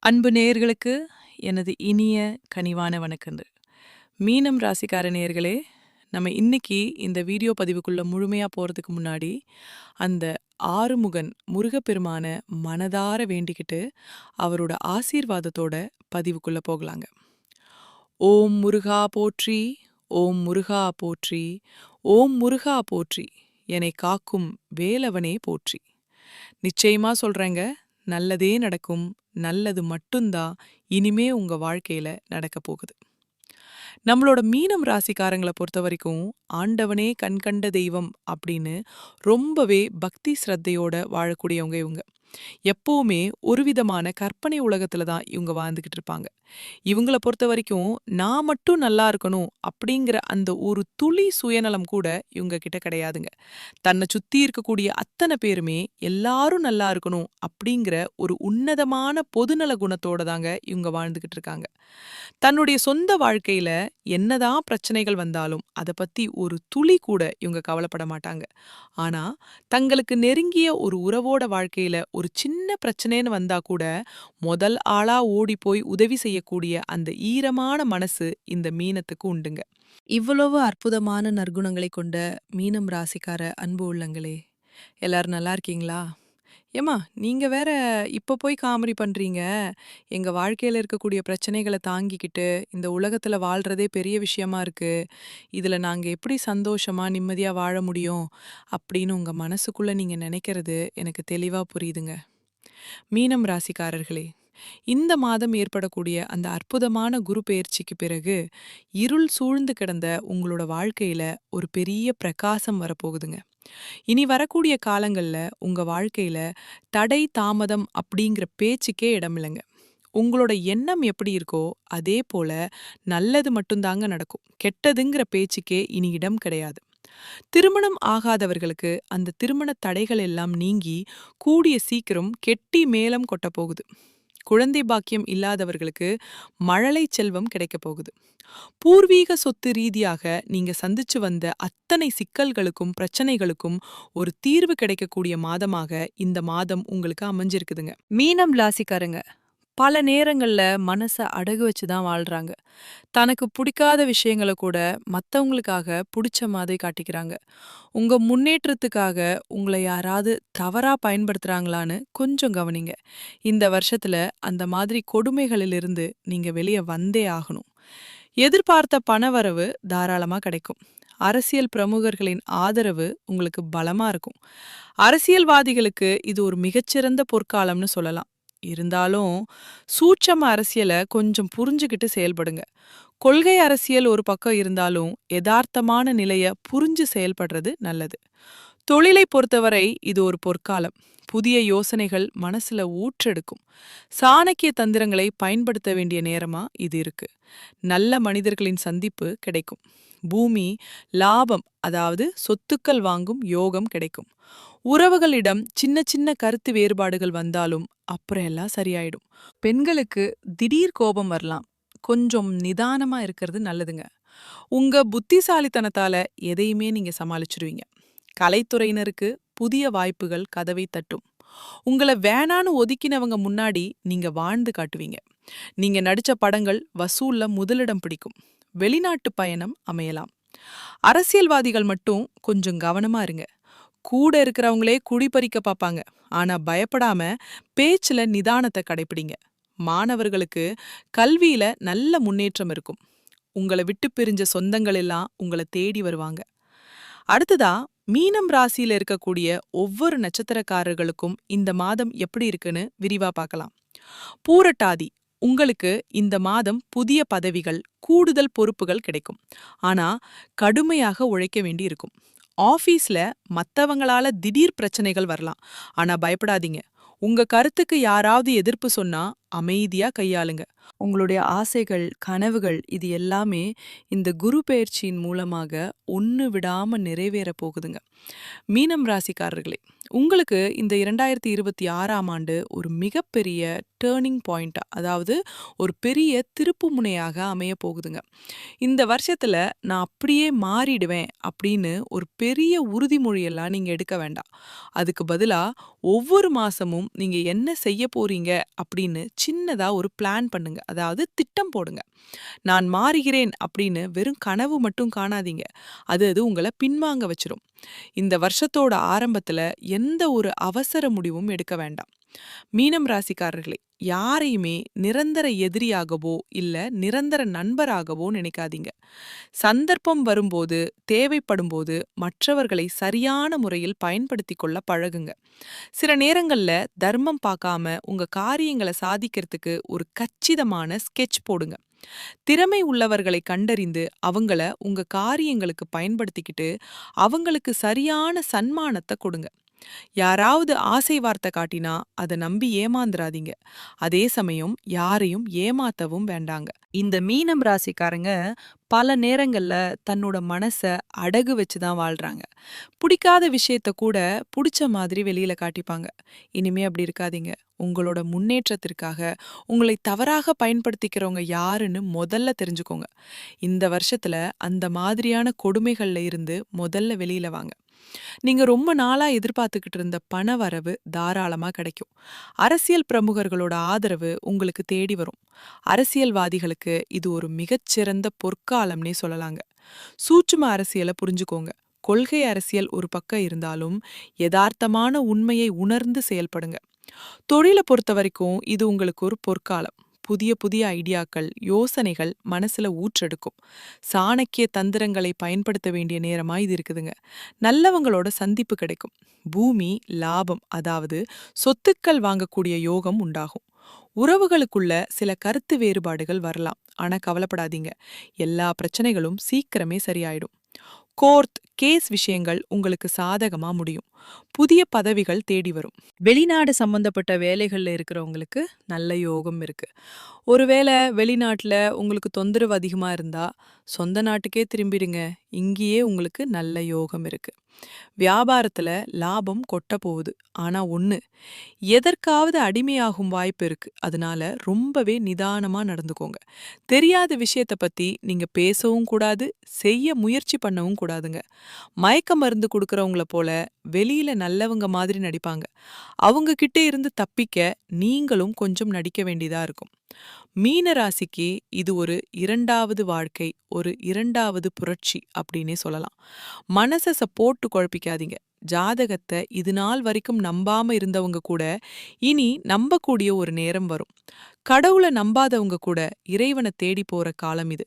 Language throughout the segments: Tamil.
அன்பு நேயர்களுக்கு எனது இனிய கனிவான வணக்கங்கள். மீனம் ராசிக்கார நேயர்களே, நம்ம இன்னைக்கு இந்த வீடியோ பதிவுக்குள்ள முழுமையா போறதுக்கு முன்னாடி, அந்த ஆறுமுகன் முருகப்பெருமான மனதார வேண்டிக்கிட்டு, அவரோட ஆசீர்வாதத்தோட பதிவுக்குள்ள போகலாங்க. ஓம் முருகா போற்றி, ஓம் முருகா போற்றி, ஓம் முருகா போற்றி, என்னை காக்கும் வேலவனே போற்றி. நிச்சயமா சொல்றேங்க, நல்லதே நடக்கும். நல்லது மட்டும்தான் இனிமே உங்க வாழ்க்கையில நடக்க போகுது. நம்மளோட மீனம் ராசிக்காரங்கள பொறுத்த வரைக்கும், ஆண்டவனே கண்கண்ட தெய்வம் அப்படின்னு ரொம்பவே பக்தி ஸ்ரத்தையோட வாழக்கூடியவங்க இவங்க. எப்பவுமே ஒரு விதமான கற்பனை உலகத்துல தான் இவங்க வாழ்ந்துகிட்டு இருப்பாங்க. இவங்கள பொறுத்த வரைக்கும், நான் மட்டும் நல்லா இருக்கணும் அப்படிங்கிற அந்த ஒரு துளி சுயநலம் கூட இவங்க கிட்ட கிடையாதுங்க. தன்னை சுத்தி இருக்கக்கூடிய அத்தனை பேருமே எல்லாரும் நல்லா இருக்கணும் அப்படிங்கிற ஒரு உன்னதமான பொதுநல குணத்தோட தாங்க இவங்க வாழ்ந்துகிட்டு இருக்காங்க. தன்னுடைய சொந்த வாழ்க்கையில என்னதான் பிரச்சனைகள் வந்தாலும் அதை பத்தி ஒரு துளி கூட இவங்க கவலைப்பட மாட்டாங்க. ஆனா தங்களுக்கு நெருங்கிய ஒரு உறவோட வாழ்க்கையில ஒரு சின்ன பிரச்சனைன்னு வந்தா கூட முதல் ஆளா ஓடி போய் உதவி செய்யக்கூடிய அந்த ஈரமான மனசு இந்த மீனத்துக்கு உண்டுங்க. இவ்வளவு அற்புதமான நற்குணங்களை கொண்ட மீனம் ராசிக்கார அன்பு உள்ளங்களே, எல்லாரும் நல்லா இருக்கீங்களா? ஏம்மா, நீங்க வேற இப்ப போய் காமெடி பண்றீங்க. எங்க வாழ்க்கையில இருக்கக்கூடிய பிரச்சனைகள தாங்கிக்கிட்டு, இந்த உலகத்துல வாழ்றதே பெரிய விஷயமா இருக்கு. இதுல நாங்க எப்படி சந்தோஷமா, நிம்மதியா வாழ முடியும்? அப்படின்னு உங்க மனசுக்குள்ள நீங்க நெனைக்கிறது எனக்கு தெளிவா புரியுதுங்க. மீனம் ராசிக்காரர்களே, இந்த மாதம் ஏற்படக்கூடிய அந்த அற்புதமான குரு பெயர்ச்சிக்கு பிறகு, இருள் சூழ்ந்து கிடந்த உங்களோட வாழ்க்கையில ஒரு பெரிய பிரகாசம் வரப்போகுதுங்க. இனி வரக்கூடிய காலங்கள்ல உங்க வாழ்க்கையில தடை தாமதம் அப்படிங்கிற பேச்சுக்கே இடமில்லைங்க. உங்களோட எண்ணம் எப்படி இருக்கோ அதே போல நல்லது மட்டும்தாங்க நடக்கும். கெட்டதுங்கிற பேச்சுக்கே இனி இடம் கிடையாது. திருமணம் ஆகாதவர்களுக்கு அந்த திருமண தடைகள் எல்லாம் நீங்கி கூடிய சீக்கிரம் கெட்டி மேளம் கொட்ட போகுது. குழந்தை பாக்கியம் இல்லாதவர்களுக்கு மழலை செல்வம் கிடைக்க போகுது. பூர்வீக சொத்து ரீதியாக நீங்க சந்திச்சு வந்த அத்தனை சிக்கல்களுக்கும் பிரச்சனைகளுக்கும் ஒரு தீர்வு கிடைக்கக்கூடிய மாதமாக இந்த மாதம் உங்களுக்கு அமைஞ்சிருக்குதுங்க. மீனம் ராசிக்காரங்க பல நேரங்கள்ல மனச அடகு வச்சு தான் வாழ்றாங்க. தனக்கு பிடிக்காத விஷயங்கள கூட மத்தவங்களுக்காக புடிச்ச மாதிரி காட்டிக்கிறாங்க. உங்க முன்னேற்றத்துக்காக உங்களை யாராவது தவறா பயன்படுத்துறாங்களான்னு கொஞ்சம் கவனிங்க. இந்த வருஷத்துல அந்த மாதிரி கொடுமைகளிலிருந்து நீங்க வெளிய வந்தே ஆகணும். எதிர்பார்த்த பணவரவு தாராளமா கிடைக்கும். அரசியல் பிரமுகர்களின் ஆதரவு உங்களுக்கு பலமா இருக்கும். அரசியல்வாதிகளுக்கு இது ஒரு மிகச்சிறந்த பொற்காலம்னு சொல்லலாம். இருந்தாலும் சூட்சம அரசியல கொஞ்சம் புரிஞ்சுகிட்டு செயல்படுங்க. கொள்கை அரசியல் ஒரு பக்கம் இருந்தாலும் யதார்த்தமான நிலைய புரிஞ்சு செயல்படுறது நல்லது. தொழிலை பொறுத்தவரை இது ஒரு பொற்காலம். புதிய யோசனைகள் மனசுல ஊற்றெடுக்கும். சாணக்கிய தந்திரங்களை பயன்படுத்த வேண்டிய நேரமா இது இருக்கு. நல்ல மனிதர்களின் சந்திப்பு கிடைக்கும். பூமி லாபம், அதாவது சொத்துக்கள் வாங்கும் யோகம் கிடைக்கும். உறவுகளிடம் சின்ன சின்ன கருத்து வேறுபாடுகள் வந்தாலும் அப்புறம் எல்லாம் சரியாயிடும். பெண்களுக்கு திடீர் கோபம் வரலாம். கொஞ்சம் நிதானமா இருக்கிறது நல்லதுங்க. உங்க புத்திசாலித்தனத்தால எதையுமே நீங்க சமாளிச்சிருவீங்க. கலைத்துறையினருக்கு புதிய வாய்ப்புகள் கதவை தட்டும். உங்கள வேணான்னு ஒதுக்கினவங்க முன்னாடி நீங்க வாழ்ந்து காட்டுவீங்க. நீங்க நடிச்ச படங்கள் வசூல்ல முதலிடம் பிடிக்கும். வெளிநாட்டு பயணம் அமையலாம். அரசியல்வாதிகள் மட்டும் கொஞ்சம் கவனமா இருங்க. கூட இருக்கிறவங்களே குடிபறிக்க பார்ப்பாங்க. ஆனா பயப்படாம பேச்சுல நிதானத்தை கடைப்பிடிங்க. மாணவர்களுக்கு கல்வியில நல்ல முன்னேற்றம் இருக்கும். உங்களை விட்டு பிரிஞ்ச சொந்தங்கள் எல்லாம் உங்களை தேடி வருவாங்க. அடுத்ததா, மீனம் ராசியில இருக்கக்கூடிய ஒவ்வொரு நட்சத்திரக்காரர்களுக்கும் இந்த மாதம் எப்படி இருக்குன்னு விரிவா பார்க்கலாம். பூரட்டாதி, உங்களுக்கு இந்த மாதம் புதிய பதவிகள், கூடுதல் பொறுப்புகள் கிடைக்கும். ஆனா கடுமையாக உழைக்க வேண்டி இருக்கும். ஆபீஸ்ல மத்தவங்களால திடீர் பிரச்சனைகள் வரலாம். ஆனா பயப்படாதீங்க. உங்க கருத்துக்கு யாராவது எதிர்ப்பு சொன்னா அமைதியா கையாளுங்க. உங்களுடைய ஆசைகள், கனவுகள் இது எல்லாமே இந்த குரு பெயர்ச்சியின் மூலமாக ஒண்ணு விடாம நிறைவேற போகுதுங்க. மீனம் ராசிக்காரர்களே, உங்களுக்கு இந்த 2026ஆம் ஆண்டு ஒரு மிகப்பெரிய டர்னிங் பாயிண்ட், அதாவது ஒரு பெரிய திருப்பு முனையாக அமைய போகுதுங்க. இந்த வருஷத்துல நான் அப்படியே மாறிடுவேன் அப்படின்னு ஒரு பெரிய உறுதிமொழியெல்லாம் நீங்க எடுக்க வேண்டாம். அதுக்கு பதிலா ஒவ்வொரு மாசமும் நீங்க என்ன செய்ய போறீங்க அப்படின்னு சின்னதா ஒரு பிளான் பண்ணுங்க. அதாவது திட்டம் போடுங்க. நான் மாறுகிறேன் அப்படின்னு வெறும் கனவு மட்டும் காணாதீங்க. அது அது உங்கள பின்வாங்க வச்சிரும். இந்த வருஷத்தோட ஆரம்பத்துல எந்த ஒரு அவசர முடிவும் எடுக்க வேண்டாம். மீனம் ராசிக்காரர்களே, யாரையுமே நிரந்தர எதிரியாகவோ இல்ல நிரந்தர நண்பராகவோ நினைக்காதீங்க. சந்தர்ப்பம் வரும்போது, தேவைப்படும்போது மற்றவர்களை சரியான முறையில் பயன்படுத்திக் கொள்ள பழகுங்க. சில நேரங்கள்ல தர்மம் பார்க்காம உங்க காரியங்களை சாதிக்கிறதுக்கு ஒரு கச்சிதமான ஸ்கெட்ச் போடுங்க. திறமை உள்ளவர்களை கண்டறிந்து அவங்கள உங்க காரியங்களுக்கு பயன்படுத்திக்கிட்டு அவங்களுக்கு சரியான சன்மானத்தை கொடுங்க. யாராவது ஆசை வார்த்தை காட்டினா அதை நம்பி ஏமாந்துராதீங்க. அதே சமயம் யாரையும் ஏமாத்தவும் வேண்டாங்க. இந்த மீனம் ராசிக்காரங்க பல நேரங்கள்ல தன்னோட மனச அடகு வச்சுதான் வாழ்றாங்க. பிடிக்காத விஷயத்த கூட பிடிச்ச மாதிரி வெளியில காட்டிப்பாங்க. இனிமே அப்படி இருக்காதீங்க. உங்களோட முன்னேற்றத்திற்காக உங்களை தவறாக பயன்படுத்திக்கிறவங்க யாருன்னு முதல்ல தெரிஞ்சுக்கோங்க. இந்த வருஷத்துல அந்த மாதிரியான கொடுமைகள்ல இருந்து முதல்ல வெளியில வாங்க. நீங்க ரொம்ப நாளா எதிர்பார்த்துக்கிட்டு இருந்த பண வரவு தாராளமா கிடைக்கும். அரசியல் பிரமுகர்களோட ஆதரவு உங்களுக்கு தேடி வரும். அரசியல்வாதிகளுக்கு இது ஒரு மிகச்சிறந்த பொற்காலம்னே சொல்லலாங்க. சூட்சும அரசியலை புரிஞ்சுக்கோங்க. கொள்கை அரசியல் ஒரு பக்கம் இருந்தாலும் யதார்த்தமான உண்மையை உணர்ந்து செயல்படுங்க. தொழிலை பொறுத்த வரைக்கும் இது உங்களுக்கு ஒரு பொற்காலம். புதிய புதிய ஐடியாக்கள், யோசனைகள் மனசுல ஊற்றெடுக்கும். சாணக்கிய தந்திரங்களை பயன்படுத்த வேண்டிய நேரமா இது இருக்குதுங்க. நல்லவங்களோட சந்திப்பு கிடைக்கும். பூமி லாபம், அதாவது சொத்துக்கள் வாங்கக்கூடிய யோகம் உண்டாகும். உறவுகளுக்குள்ள சில கருத்து வேறுபாடுகள் வரலாம். ஆனா கவலைப்படாதீங்க. எல்லா பிரச்சனைகளும் சீக்கிரமே சரியாயிடும். கோர்ட் கேஸ் விஷயங்கள் உங்களுக்கு சாதகமா முடியும். புதிய பதவிகள் தேடி வரும். வெளிநாடு சம்பந்தப்பட்ட வேலைகள்ல இருக்கிறவங்களுக்கு நல்ல யோகம் இருக்கு. ஒருவேளை வெளிநாட்டுல உங்களுக்கு தொந்தரவு அதிகமா இருந்தா சொந்த நாட்டுக்கே திரும்பிடுங்க. இங்கேயே உங்களுக்கு நல்ல யோகம் இருக்கு. வியாபாரத்துல லாபம் கொட்ட போகுது. ஆனா ஒண்ணு, எதற்காவது அடிமையாகும் வாய்ப்பு இருக்கு. அதனால ரொம்பவே நிதானமா நடந்துக்கோங்க. தெரியாத விஷயத்த பத்தி நீங்க பேசவும் கூடாது, செய்ய முயற்சி பண்ணவும் கூடாதுங்க. மயக்க மருந்து கொடுக்கறவங்கள போல வெளியில நல்லவங்க மாதிரி நடிப்பாங்க. அவங்க கிட்ட இருந்து தப்பிக்க நீங்களும் கொஞ்சம் நடிக்க வேண்டியதா இருக்கும். மீன ராசிக்கு இது ஒரு இரண்டாவது வாழ்க்கை, ஒரு இரண்டாவது புரட்சி அப்படின்னே சொல்லலாம். மனச போட்டு குழப்பிக்காதீங்க. ஜாதகத்தை இது நாள் வரைக்கும் நம்பாம இருந்தவங்க கூட இனி நம்பக்கூடிய ஒரு நேரம் வரும். கடவுளை நம்பாதவங்க கூட இறைவனை தேடி போற காலம் இது.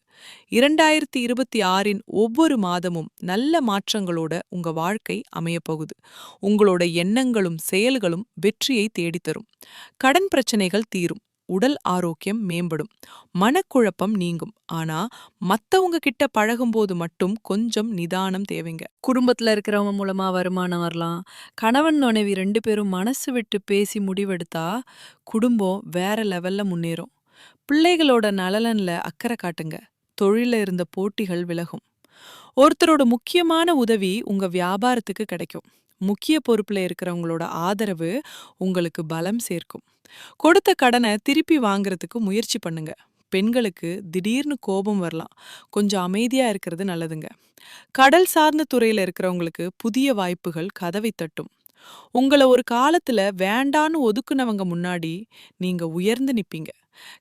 2026இன் ஒவ்வொரு மாதமும் நல்ல மாற்றங்களோட உங்க வாழ்க்கை அமையப் போகுது. உங்களோட எண்ணங்களும் செயல்களும் வெற்றியை தேடித்தரும். கடன் பிரச்சனைகள் தீரும். உடல் ஆரோக்கியம் மேம்படும். மனக்குழப்பம் நீங்கும். ஆனா மத்தவங்க கிட்ட பழகும்போது மட்டும் கொஞ்சம் நிதானம் தேவைங்க. குடும்பத்துல இருக்கிறவங்க மூலமா வருமானம் வரலாம். கணவன் மனைவி 2 பேரும் மனசு விட்டு பேசி முடிவெடுத்தா குடும்பம் வேற லெவல்ல முன்னேறும். பிள்ளைகளோட நலன்ல அக்கறை காட்டுங்க. தொழில இருந்த போட்டிகள் விலகும். ஒருத்தரோட முக்கியமான உதவி உங்க வியாபாரத்துக்கு கிடைக்கும். முக்கிய பொறுப்புல இருக்கிறவங்களோட ஆதரவு உங்களுக்கு பலம் சேர்க்கும். கொடுத்த கடனை திருப்பி வாங்குறதுக்கு முயற்சி பண்ணுங்க. பெண்களுக்கு திடீர்னு கோபம் வரலாம். கொஞ்சம் அமைதியா இருக்கிறது நல்லதுங்க. கடல் சார்ந்த துறையில இருக்கிறவங்களுக்கு புதிய வாய்ப்புகள் கதவை தட்டும். உங்கள ஒரு காலத்துல வேண்டான்னு ஒதுக்குனவங்க முன்னாடி நீங்க உயர்ந்து நிப்பீங்க.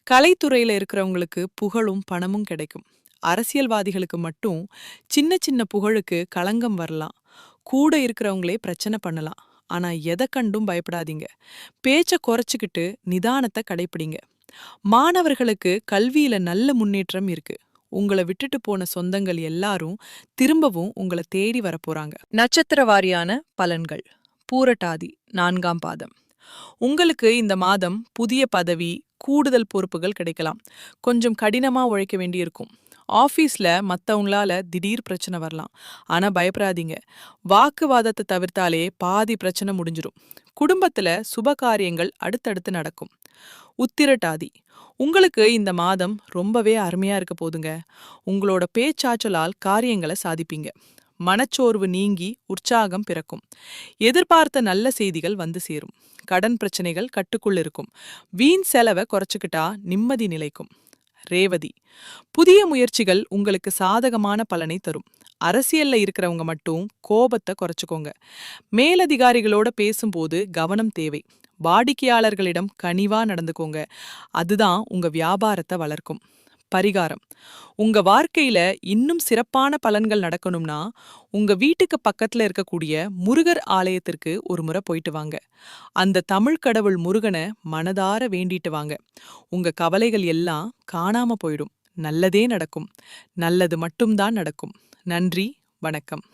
கலைத்துறையில இருக்கிறவங்களுக்கு புகழும் பணமும் கிடைக்கும். அரசியல்வாதிகளுக்கு மட்டும் சின்ன சின்ன புகழுக்கு களங்கம் வரலாம். கூட இருக்கிறவங்களே பிரச்சனை பண்ணலாம். ஆனா எதை கண்டும் பயப்படாதீங்க. பேச்ச குறைச்சுக்கிட்டு நிதானத்தை கடைப்பிடிங்க. மாணவர்களுக்கு கல்வியில நல்ல முன்னேற்றம் இருக்கு. உங்களை விட்டுட்டு போன சொந்தங்கள் எல்லாரும் திரும்பவும் உங்களை தேடி வரப்போறாங்க. நட்சத்திர வாரியான பலன்கள். பூரட்டாதி 4ஆம் பாதம். உங்களுக்கு இந்த மாதம் புதிய பதவி, கூடுதல் பொறுப்புகள் கிடைக்கலாம். கொஞ்சம் கடினமா உழைக்க வேண்டியிருக்கும். ஆபீஸ்ல மத்தவங்களால திடீர் பிரச்சனை வரலாம். ஆனா பயப்படாதீங்க. வாக்குவாதத்தை தவிர்த்தாலே பாதி பிரச்சனை முடிஞ்சிடும். குடும்பத்துல சுப காரியங்கள் அடுத்தடுத்து நடக்கும். உத்திரட்டாதி. உங்களுக்கு இந்த மாதம் ரொம்பவே அருமையா இருக்க போதுங்க. உங்களோட பேச்சாற்றலால் காரியங்களை சாதிப்பீங்க. மனச்சோர்வு நீங்கி உற்சாகம் பிறக்கும். எதிர்பார்த்த நல்ல செய்திகள் வந்து சேரும். கடன் பிரச்சனைகள் கட்டுக்குள் இருக்கும். வீண் செலவை குறைச்சுக்கிட்டா நிம்மதி நிலைக்கும். ரேவதி, புதிய முயற்சிகள் உங்களுக்கு சாதகமான பலனை தரும். அரசியல்ல இருக்கிறவங்க மட்டும் கோபத்தை குறைச்சுக்கோங்க. மேலதிகாரிகளோட பேசும்போது கவனம் தேவை. வாடிக்கையாளர்களிடம் கனிவா நடந்துக்கோங்க. அதுதான் உங்க வியாபாரத்தை வளர்க்கும். பரிகாரம், உங்க வாழ்க்கையில இன்னும் சிறப்பான பலன்கள் நடக்கணும்னா உங்க வீட்டுக்கு பக்கத்துல இருக்கக்கூடிய முருகர் ஆலயத்திற்கு ஒரு முறை போயிட்டு வாங்க. அந்த தமிழ் கடவுள் முருகனை மனதார வேண்டிட்டு வாங்க. உங்க கவலைகள் எல்லாம் காணாம போயிடும். நல்லதே நடக்கும். நல்லது மட்டும்தான் நடக்கும். நன்றி. வணக்கம்.